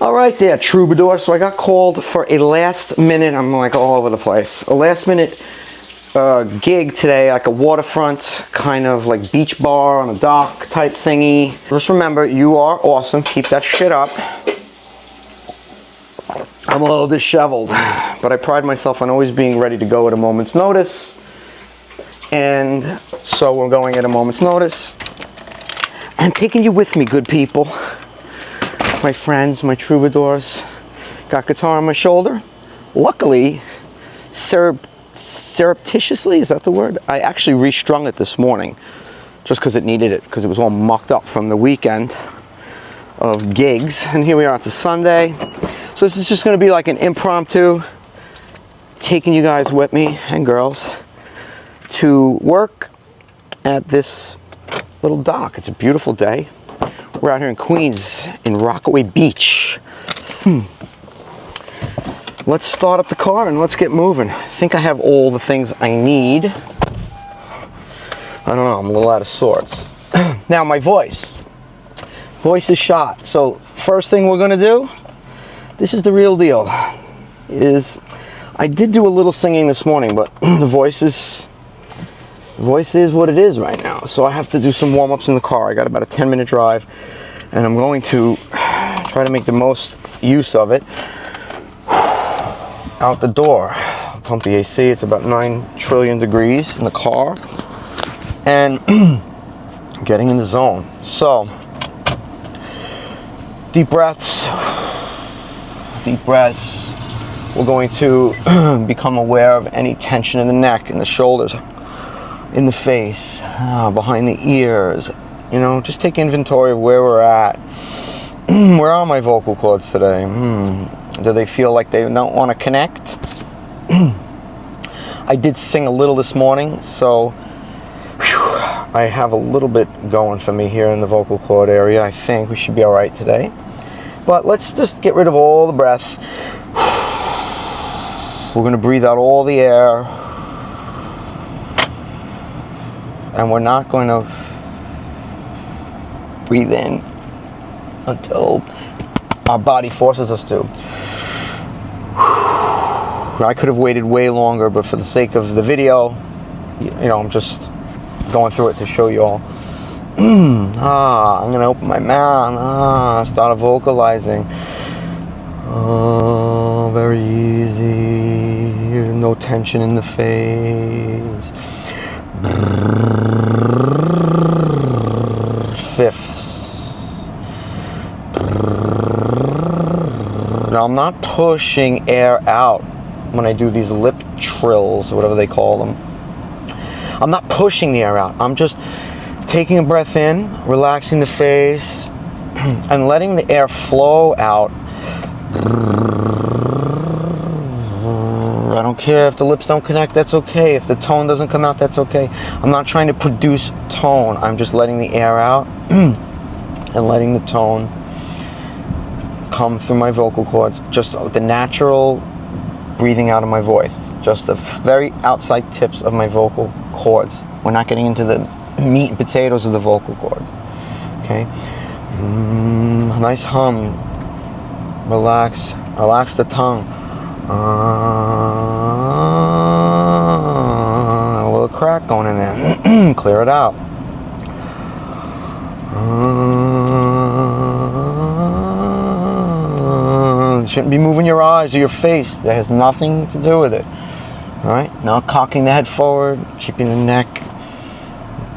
All right there, troubadour. So I got called for a last minute, I'm like all over the place, a last minute gig today, like a waterfront kind of like beach bar on a dock type thingy. Just remember, you are awesome. Keep that shit up. I'm a little disheveled, but I pride myself on always being ready to go at a moment's notice. And so we're going at a moment's notice. I'm taking you with me, good people. My friends, my troubadours. Got guitar on my shoulder. Luckily, surreptitiously, is that the word? I actually restrung it this morning just because it needed it, because it was all mucked up from the weekend of gigs. And here we are, it's a Sunday. So this is just going to be like an impromptu, taking you guys with me and girls to work at this little dock. It's a beautiful day. We're out here in Queens, in Rockaway Beach. Let's start up the car and let's get moving. I think I have all the things I need. I don't know, I'm a little out of sorts. Now my voice is shot. So first thing we're gonna do, this is the real deal, is I did do a little singing this morning, but the voice is what it is right now. So I have to do some warm-ups in the car. I got about a 10-minute drive, and I'm going to try to make the most use of it. Out the door, pump the AC. It's about 9 trillion degrees in the car, and getting in the zone. So, deep breaths. We're going to become aware of any tension in the neck, in the shoulders, in the face, behind the ears. You know, just take inventory of where we're at. Where are my vocal cords today? Do they feel like they don't want to connect? I did sing a little this morning, so I have a little bit going for me here in the vocal cord area. I think we should be all right today. But let's just get rid of all the breath. We're going to breathe out all the air. And we're not going to breathe in until our body forces us to. I could have waited way longer, but for the sake of the video, you know, I'm just going through it to show you all. I'm gonna open my mouth. Start vocalizing. Very easy. No tension in the face. Fifths. Now I'm not pushing air out when I do these lip trills, or whatever they call them. I'm not pushing the air out. I'm just taking a breath in, relaxing the face, and letting the air flow out. I don't care if the lips don't connect, that's okay. If the tone doesn't come out, that's okay. I'm not trying to produce tone. I'm just letting the air out and letting the tone come through my vocal cords. Just the natural breathing out of my voice. Just the very outside tips of my vocal cords. We're not getting into the meat and potatoes of the vocal cords. Okay? Nice hum. Relax the tongue. A little crack going in there. Clear it out. You shouldn't be moving your eyes or your face. That has nothing to do with it. Alright? Now cocking the head forward, keeping the neck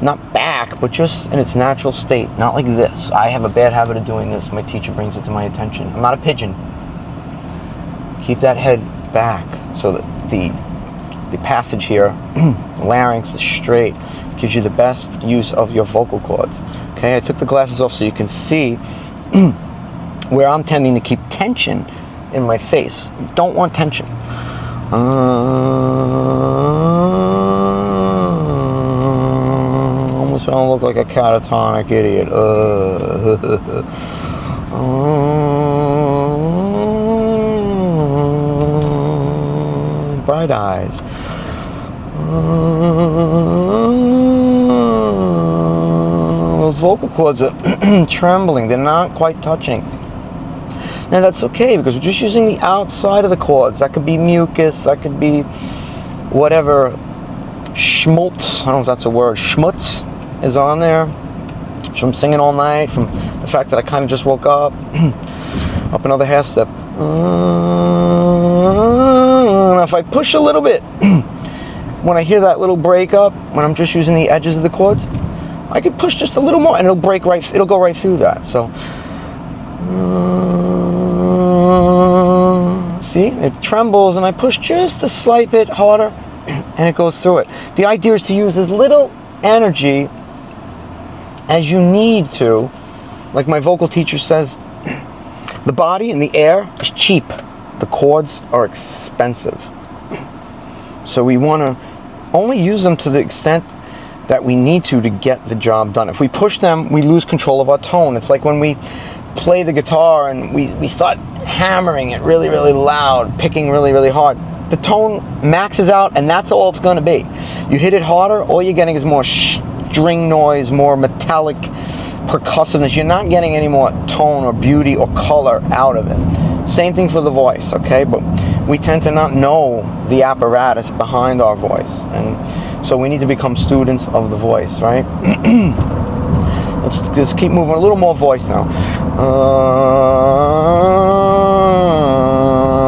not back, but just in its natural state. Not like this. I have a bad habit of doing this. My teacher brings it to my attention. I'm not a pigeon. Keep that head back so that the passage here, larynx is straight, gives you the best use of your vocal cords. Okay, I took the glasses off so you can see where I'm tending to keep tension in my face. Don't want tension. Almost don't look like a catatonic idiot. Bright eyes. Those vocal cords are trembling. They're not quite touching. Now that's okay because we're just using the outside of the chords. That could be mucus, that could be whatever schmutz, I don't know if that's a word, schmutz is on there. From singing all night, from the fact that I kind of just woke up. Up another half step. If I push a little bit, when I hear that little break up, when I'm just using the edges of the chords, I could push just a little more and it'll go right through that. So, see, it trembles and I push just a slight bit harder and it goes through it. The idea is to use as little energy as you need to. Like my vocal teacher says, the body and the air is cheap. The chords are expensive. So we want to only use them to the extent that we need to get the job done. If we push them, we lose control of our tone. It's like when we play the guitar and we start hammering it really, really loud, picking really, really hard. The tone maxes out and that's all it's going to be. You hit it harder, all you're getting is more string noise, more metallic percussiveness. You're not getting any more tone or beauty or color out of it. Same thing for the voice, okay? But we tend to not know the apparatus behind our voice. And so we need to become students of the voice, right? Let's just keep moving. A little more voice now.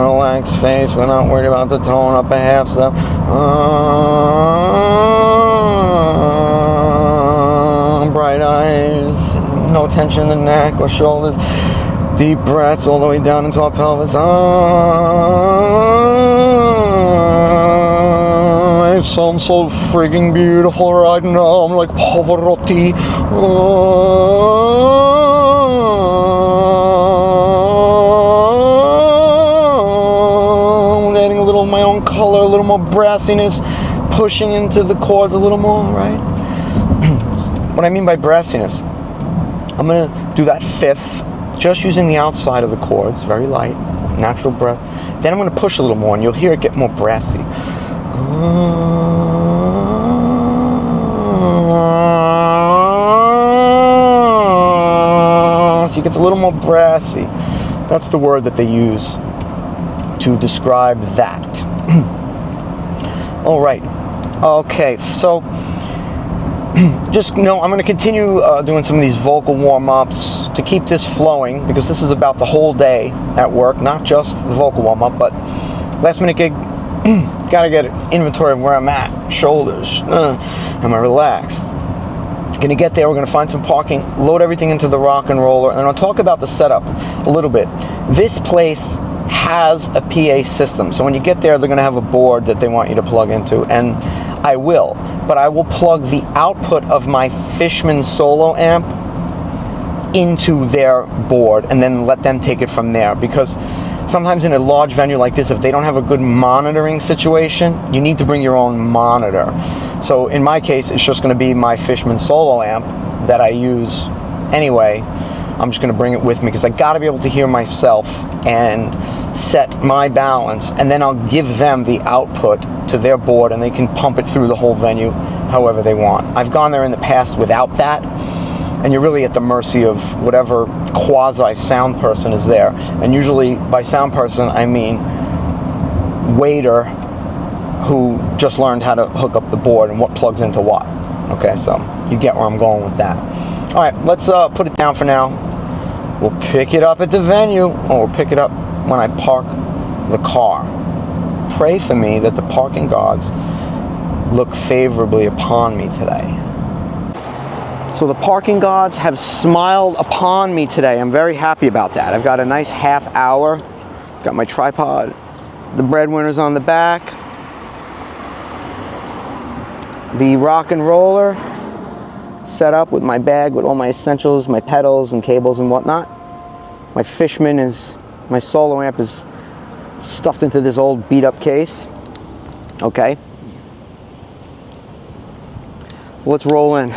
Relaxed face. We're not worried about the tone. Up a half step. Bright eyes. No tension in the neck or shoulders. Deep breaths all the way down into our pelvis. It sounds so frigging beautiful right now. I'm like Pavarotti. Adding a little of my own color, a little more brassiness, pushing into the chords a little more, right? What I mean by brassiness, I'm going to do that fifth, just using the outside of the chords, very light, natural breath. Then I'm going to push a little more, and you'll hear it get more brassy. So it gets a little more brassy. That's the word that they use to describe that. All right. Okay, so just know I'm going to continue doing some of these vocal warm-ups to keep this flowing, because this is about the whole day at work, not just the vocal warm-up, but last minute gig, gotta get inventory of where I'm at, shoulders, am I relaxed? Gonna get there, we're gonna find some parking, load everything into the rock and roller, and I'll talk about the setup a little bit. This place has a PA system, so when you get there, they're gonna have a board that they want you to plug into, and I will, but I will plug the output of my Fishman solo amp into their board and then let them take it from there, because sometimes in a large venue like this, if they don't have a good monitoring situation, you need to bring your own monitor. So in my case, it's just going to be my Fishman solo amp that I use anyway. I'm just going to bring it with me because I got to be able to hear myself and set my balance, and then I'll give them the output to their board and they can pump it through the whole venue however they want. I've gone there in the past without that, and you're really at the mercy of whatever quasi sound person is there. And usually by sound person, I mean waiter who just learned how to hook up the board and what plugs into what. Okay, so you get where I'm going with that. All right, let's put it down for now. We'll pick it up at the venue, or we'll pick it up when I park the car. Pray for me that the parking gods look favorably upon me today. So the parking gods have smiled upon me today. I'm very happy about that. I've got a nice half hour. Got my tripod. The breadwinner's on the back. The rock and roller set up with my bag with all my essentials, my pedals and cables and whatnot. My Fishman my solo amp is stuffed into this old beat up case. Okay. Let's roll in.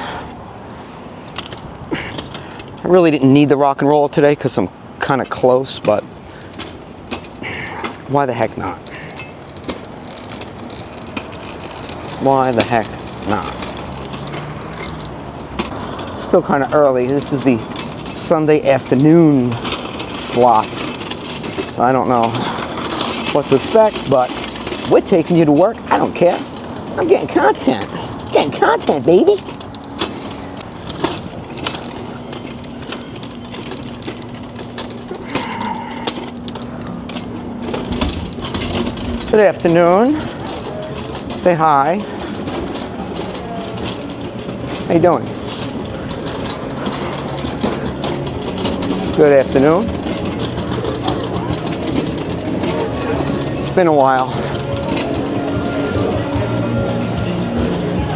I really didn't need the rock and roll today because I'm kind of close, but why the heck not? Why the heck not? Still kind of early. This is the Sunday afternoon slot So I don't know what to expect, but we're taking you to work. I don't care. I'm getting content. Getting content, baby. Good afternoon. Say hi. How you doing? Good afternoon. It's been a while.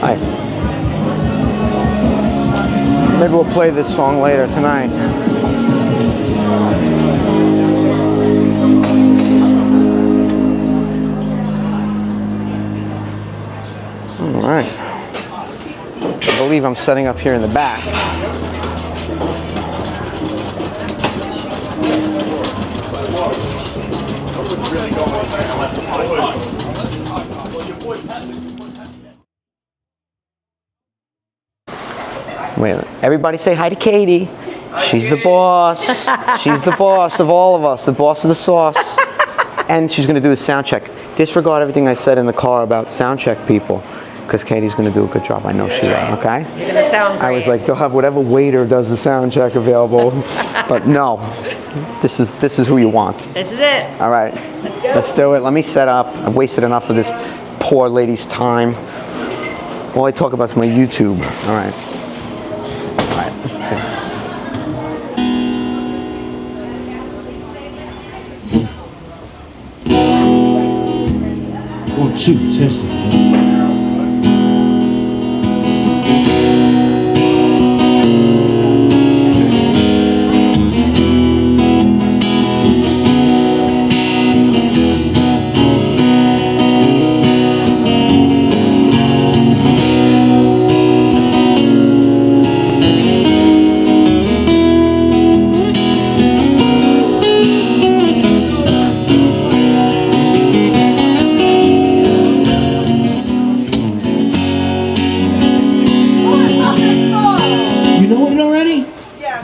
Hi. Maybe we'll play this song later tonight. All right. I believe I'm setting up here in the back. Wait a minute. Everybody say hi to Katie. She's the boss. She's the boss of all of us, the boss of the sauce. And she's going to do a sound check. Disregard everything I said in the car about sound check people, because Katie's going to do a good job. I know she will, okay? You're going to sound great. I was like, they'll have whatever waiter does the sound check available. But no, this is who you want. This is it. All right. Let's go. Let's do it. Let me set up. I've wasted enough of this poor lady's time. All I talk about is my YouTube. All right. All right. Okay. 1, 2, testing.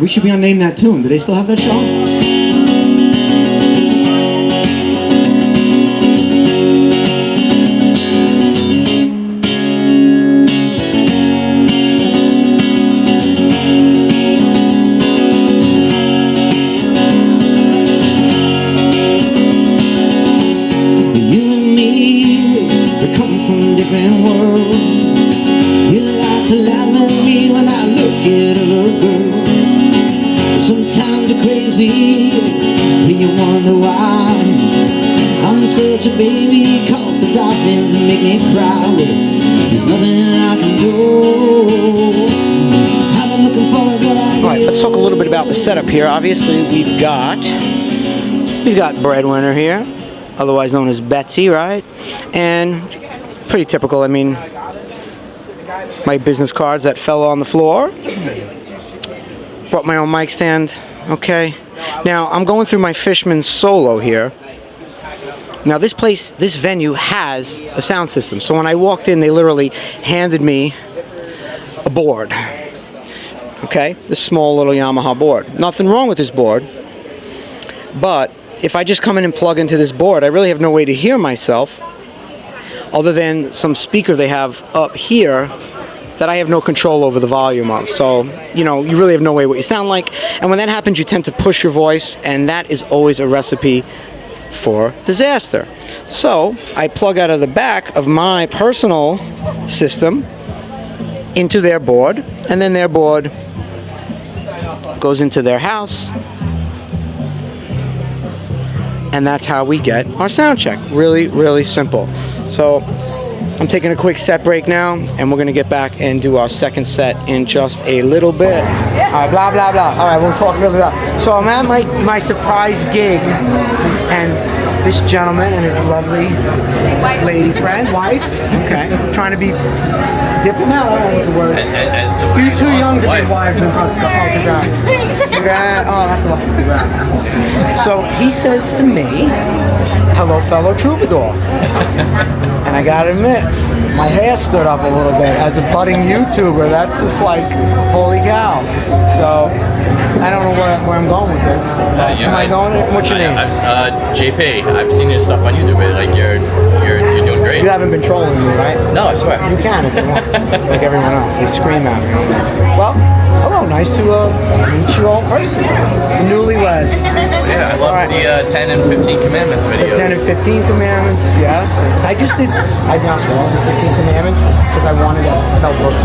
We should be on Name That Tune. Do they still have that show? You and me, we come from different worlds. You like to laugh at me when I look at other girls. Sometimes you're crazy, and you wonder why I'm such a baby, cause the dolphins make me cry. Well, there's nothing I can do. I've been looking for a good idea. All right, let's talk a little bit about the setup here. Obviously, we've got Breadwinner here, otherwise known as Betsy, right? And pretty typical. I mean, my business cards that fell on the floor. Brought my own mic stand. Okay. Now, I'm going through my Fishman Solo here. Now, this venue has a sound system. So when I walked in, they literally handed me a board. Okay? This small little Yamaha board. Nothing wrong with this board. But if I just come in and plug into this board, I really have no way to hear myself other than some speaker they have up here that I have no control over the volume of. So, you know, you really have no way what you sound like. And when that happens, you tend to push your voice, and that is always a recipe for disaster. So, I plug out of the back of my personal system into their board, and then their board goes into their house, and that's how we get our sound check. Really, really simple. So, I'm taking a quick set break now, and we're going to get back and do our second set in just a little bit. All right, blah, blah, blah. All right, we'll talk a little bit. So I'm at my surprise gig, and this gentleman and his lovely lady friend, wife, okay, trying to be diplomatic, I don't know what the word is. You're too young to be wife. So he says to me, "Hello, fellow troubadour." And I gotta admit, my hair stood up a little bit as a budding YouTuber. That's just like, holy cow. So I don't know where I'm going with this. Am I going? What's your name? JP. I've seen your stuff on YouTube. Like you're doing great. You haven't been trolling me, right? No, I swear. You can if you want. Like everyone else, they scream at me. Well, hello, nice to meet you all personally. The newlyweds. Yeah, I love the 10 and 15 commandments videos. The 10 and 15 commandments, yeah. I announced all the 15 commandments because I wanted to tell Brooks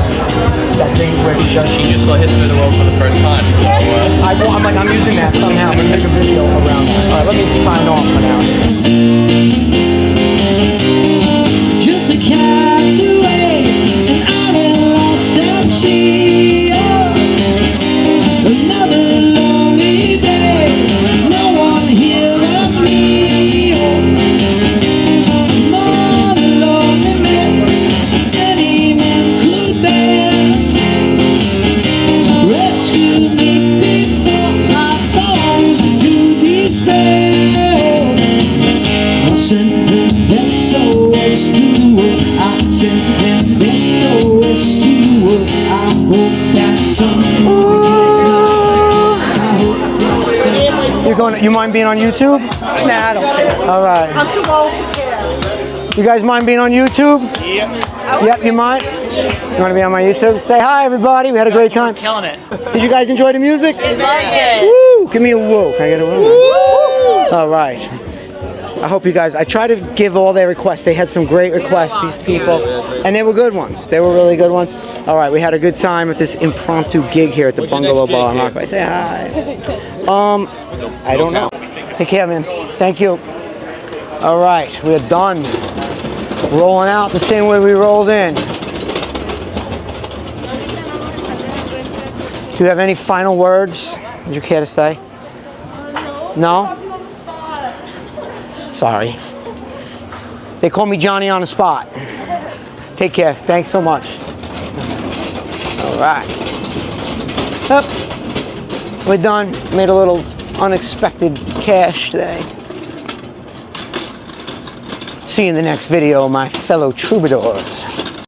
that thing where She just saw History of the World for the first time. So, I'm using that somehow. I'm gonna make a video around that. All right, let me sign off for now. Just a castaway, and I am lost at sea. Another lonely day, no one here but me. More lonely men any man could bear. Rescue me before I fall to despair. I send an SOS to her. I send an SOS to her. I hope that someone gets lost. I hope that You mind being on YouTube? Nah, I don't care. All right. I'm too old to care. You guys mind being on YouTube? Yep, you mind? You want to be on my YouTube? Say hi, everybody. We had a great time. Killing it. Did you guys enjoy the music? Like it. Woo! Give me a woo. Can I get a woo? All right. I hope you guys, I try to give all their requests. They had some great requests, these people, and they were good ones. They were really good ones. All right, we had a good time at this impromptu gig here at the Bungalow Bar in Rockaway. Say hi. I don't know. Take care, man. Thank you. All right, we're done. Rolling out the same way we rolled in. Do you have any final words? Would you care to say? No? Sorry. They call me Johnny on the spot. Take care. Thanks so much. All right. Yep. We're done. Made a little unexpected cash today. See you in the next video, my fellow troubadours.